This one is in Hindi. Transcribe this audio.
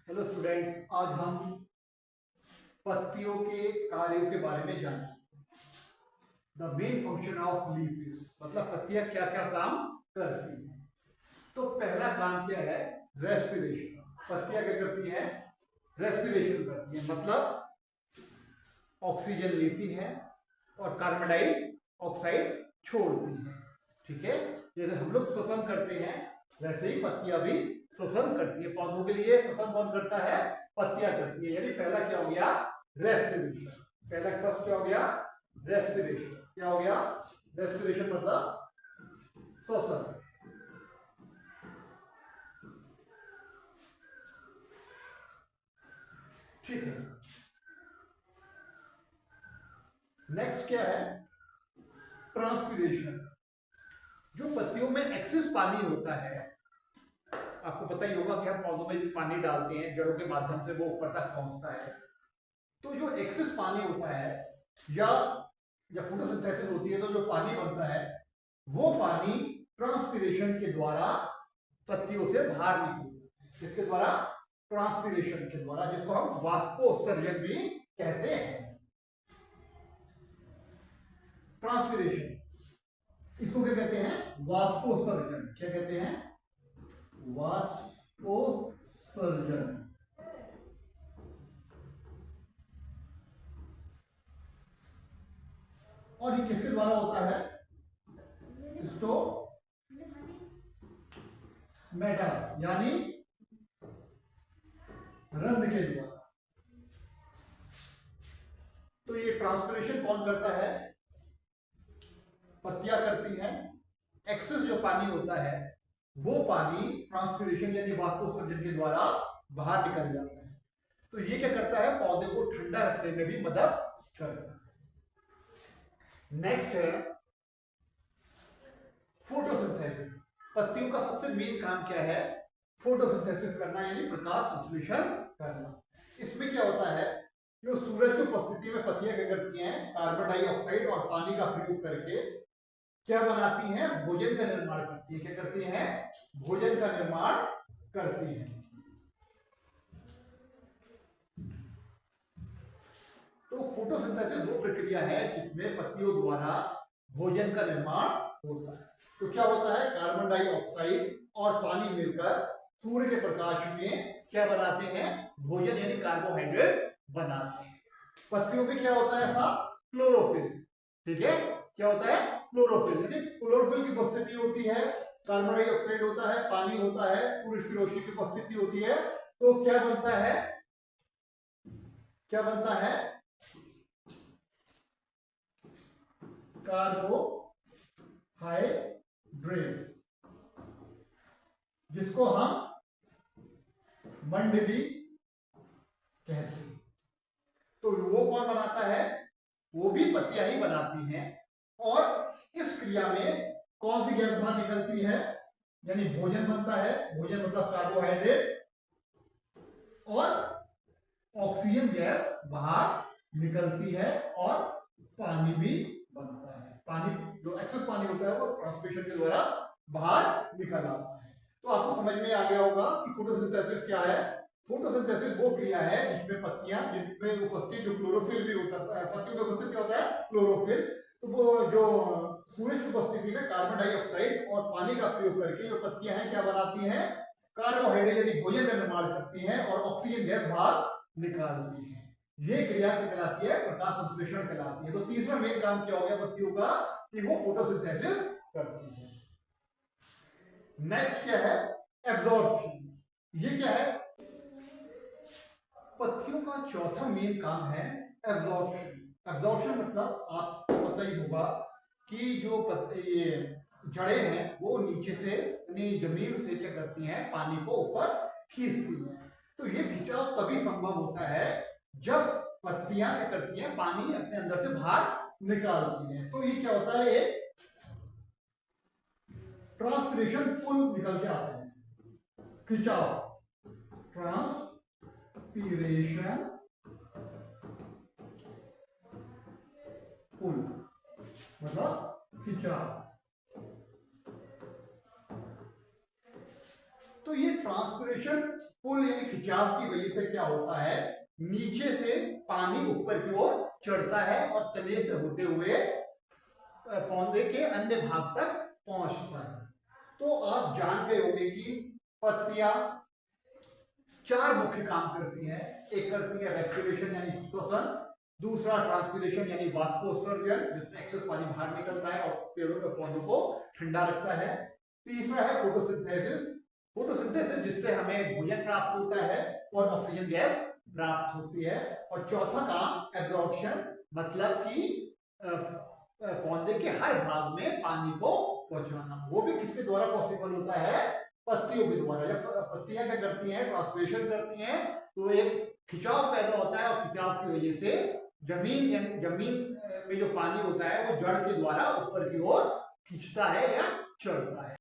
हेलो स्टूडेंट्स, आज हम पत्तियों के कार्यों के बारे में जानेंगे। The main function of leaf is, मतलब पत्तियां क्या क्या काम करती हैं। तो पहला काम क्या है? रेस्पिरेशन। पत्तियां क्या करती हैं? रेस्पिरेशन करती हैं, मतलब ऑक्सीजन लेती है और कार्बन डाइऑक्साइड छोड़ती है। ठीक है, जैसे हम लोग श्वसन करते हैं वैसे ही पत्तियां भी श्वसन करती है। पौधों के लिए श्वसन कौन करता है? पत्तियां करती है। यानी पहला क्या हो गया? रेस्पिरेशन। पहला फर्स्ट क्या हो गया? रेस्पिरेशन। क्या हो गया? रेस्पिरेशन मतलब श्वसन। ठीक है, नेक्स्ट क्या है? ट्रांसपीरेशन। जो पत्तियों में एक्सेस पानी होता है, आपको पता ही होगा कि हम पौधों में पानी डालते हैं, जड़ों के माध्यम से वो ऊपर तक पहुंचता है। तो जो एक्सेस पानी होता है या जब फोटोसिंथेसिस होती है तो जो पानी बनता है वो पानी ट्रांसपीरेशन के द्वारा पत्तियों से बाहर निकलता है। किसके द्वारा? ट्रांसपीरेशन के द्वारा, जिसको हम वाष्पोत्सर्जन भी कहते हैं। ट्रांसपीरेशन, इसको क्या कहते हैं? वाष्पोत्सर्जन। क्या कहते हैं? वाष्पोत्सर्जन। और ये किसके द्वारा होता है? स्टोमेटा, यानी रंध्र के द्वारा। तो ये ट्रांसपीरेशन कौन करता है? पत्तियां करती हैं। एक्सेस जो पानी होता है वो पानी ट्रांसपीरेशन यानी वाष्पोत्सर्जन के द्वारा बाहर निकल जाता है। तो ये क्या करता है? पौधे को ठंडा रखने में भी मदद करता है। नेक्स्ट है फोटोसिंथेसिस। पत्तियों का सबसे मेन काम क्या है? फोटोसिंथेसिस करना, यानी प्रकाश संश्लेषण करना। इसमें क्या होता है? जो सूरज की उपस्थिति में पत्तियां क्या करती हैं? कार्बन डाइऑक्साइड और पानी का प्रयोग करके क्या बनाती हैं? भोजन का निर्माण करती है। क्या करती हैं? भोजन का निर्माण करती हैं। तो फोटोसिंथेसिस वो प्रक्रिया है जिसमें पत्तियों द्वारा भोजन का निर्माण होता है। तो क्या होता है? कार्बन डाइऑक्साइड और पानी मिलकर सूर्य के प्रकाश में क्या बनाते हैं? भोजन यानी कार्बोहाइड्रेट बनाते हैं। पत्तियों में क्या होता है? ऐसा क्लोरोफिल। ठीक है, क्या होता है? क्लोरोफिल, यानी क्लोरोफिल की उपस्थिति होती है, कार्बन डाइऑक्साइड होता है, पानी होता है, सूर्य की रोशनी की उपस्थिति होती है। तो क्या बनता है? क्या बनता है? कार्बोहाइड्रेट, जिसको हम मंडली कहते हैं। तो वो कौन बनाता है? वो भी पत्तियां ही बनाती हैं। और इस क्रिया में कौन सी गैस बाहर निकलती है? यानी भोजन बनता है, भोजन मतलब कार्बोहाइड्रेट, और ऑक्सीजन गैस बाहर निकलती है और पानी भी बनता है। पानी, जो एक्सेस पानी होता है वो ट्रांसपिरेशन के द्वारा बाहर निकल आता है। तो आपको समझ में आ गया होगा कि फोटोसिंथेसिस क्या है। फोटोसिंथेसिस वो क्रिया है जिसमें पत्तियां, जिनमें उपस्थित जो क्लोरोफिल भी होता है, पत्तियों में उपस्थित क्या होता है? क्लोरोफिल। तो वो जो सूर्य की उपस्थिति में कार्बन डाइऑक्साइड और पानी का प्रयोग करके जो पत्तियां हैं क्या बनाती हैं? कार्बोहाइड्रेट यानी भोजन का निर्माण करती हैं और ऑक्सीजन गैस बाहर निकालती है। ये क्रिया क्या कहलाती है? प्रकाश संश्लेषण कहलाती है। तो तीसरा मेन काम क्या हो गया पत्तियों का? कि वो फोटोसिंथेसिस करती है। नेक्स्ट क्या है? एब्जॉर्प्शन। ये क्या है? पत्तियों का चौथा मेन काम है एब्जॉर्प्शन। एब्जॉर्प्शन मतलब आपको पता ही होगा कि जो ये जड़ें हैं वो नीचे से यानी जमीन से क्या करती हैं? पानी को ऊपर खींचती हैं। तो ये खिंचाव तभी संभव होता है जब पत्तियां क्या करती हैं? पानी अपने अंदर से बाहर निकालती हैं। तो ये क्या होता है? एक ट्रांसपिरेशन पुल निकल के आता है, खिंचाव, ट्रांसपिरेशन पुल मतलब खिंचाव। तो ये ट्रांसपिरेशन पुल यानी खिंचाव की वजह से क्या होता है, नीचे से पानी ऊपर की ओर चढ़ता है और तले से होते हुए पौधे के अन्य भाग तक पहुंचता है। तो आप जान गए होंगे कि पत्तियां चार मुख्य काम करती हैं। एक करती है रेस्पिरेशन यानी श्वसन, दूसरा ट्रांसपिरेशन यानी वाष्पोत्सर्जन जिसमें एक्सेस पानी बाहर निकलता है और पेड़ों के पौधों को ठंडा रखता है, तीसरा है फोटोसिंथेसिस, फोटोसिंथेसिस जिससे हमें भोजन प्राप्त होता है और ऑक्सीजन गैस प्राप्त होती है, और चौथा काम एब्जॉर्प्शन, मतलब कि पौधे के हर भाग में पानी को पहुंचाना। वो भी किसके द्वारा पॉसिबल होता है, पत्तियों के द्वारा। जब पत्तियां क्या करती हैं, ट्रांसपिरेशन करती हैं, तो एक खिंचाव पैदा होता है और खिंचाव की वजह से जमीन में जो पानी होता है वो जड़ के द्वारा ऊपर की ओर खींचता है या चढ़ता है।